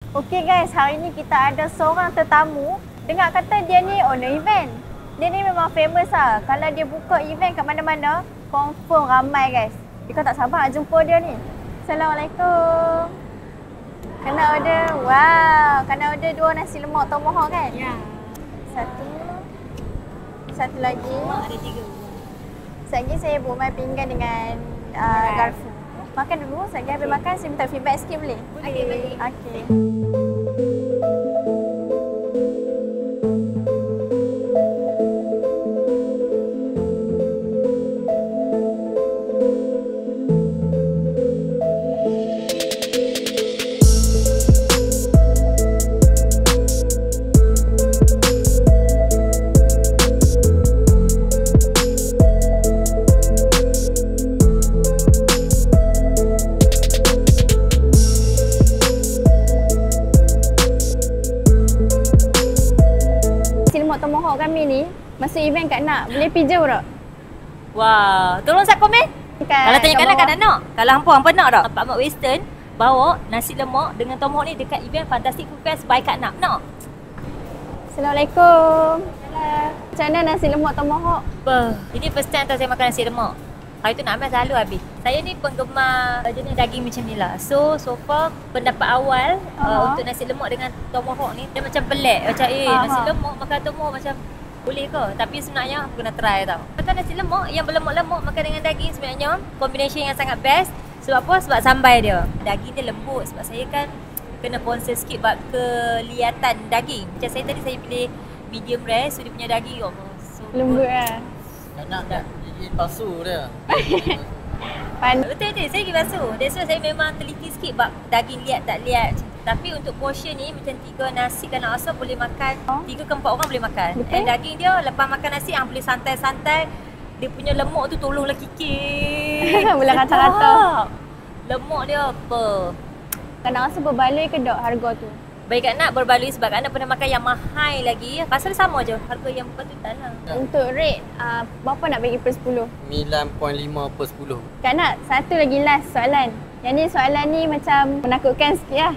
Okey guys, hari ni kita ada seorang tetamu. Dengar kata dia ni owner event. Dia ni memang famous lah. Kalau dia buka event kat mana-mana, confirm ramai guys. Kita tak sabar nak jumpa dia ni. Assalamualaikum. Kena order. Wow, kena order 2 nasi lemak tomahawk kan? Ya. Satu lagi. Ada 3. Sekejap lagi saya bermain pinggan dengan garpu. Makan dulu, sekejap lagi habis makan saya minta feedback sikit boleh? Okey, boleh. Okey. Tomahawk kami ni masuk event Kak Nak. Boleh pijau tak? Wah, tolong sat komen. Kalau tanya Kak Nak, Kak Nak nak? Kalau hampa nak tak? Pak Mak Western bawa nasi lemak dengan tomahawk ni dekat event Fantastic Food Fest by Kak Nak. Nak? Assalamualaikum. Macam mana nasi lemak tomahawk? Ini first time saya makan nasi lemak. Hari tu nak ambil selalu habis. Saya ni penggemar jenis daging macam ni lah. So far pendapat awal untuk nasi lemak dengan tomahawk ni dia macam pelik. Macam nasi lemak makan tomahawk macam boleh ke? Tapi sebenarnya aku kena try tau. Makan nasi lemak yang berlemak-lemak makan dengan daging sebenarnya combination yang sangat best. Sebab apa? Sebab sambal dia. Daging dia lembut. Sebab saya kan kena concern sikit buat kelihatan daging. Macam saya tadi saya pilih medium rare. So dia punya daging so lembut lah. Nak tak? Gigit palsu dia. Betul-betul saya gigi basuh. That's why saya memang teliti sikit bab daging liat tak liat. Tapi untuk portion ni macam 3 nasi kalau asal boleh makan 3 ke 4 orang boleh makan. Betul? Dan daging dia lepas makan nasi boleh santai-santai. Dia punya lemak tu tolonglah kikir. Boleh kata-kata. Lemak dia apa? Kak Nak rasa berbaloi ke tak harga tu? Baik Kak Nak berbaloi sebab Kak Nak pernah makan yang mahal lagi. Pasal sama je harga yang berpatutan lah. Untuk rate, berapa nak bagi per 10? 9.5 per 10. Kak Nak, satu lagi last soalan. Yang ni soalan ni macam menakutkan sikit lah.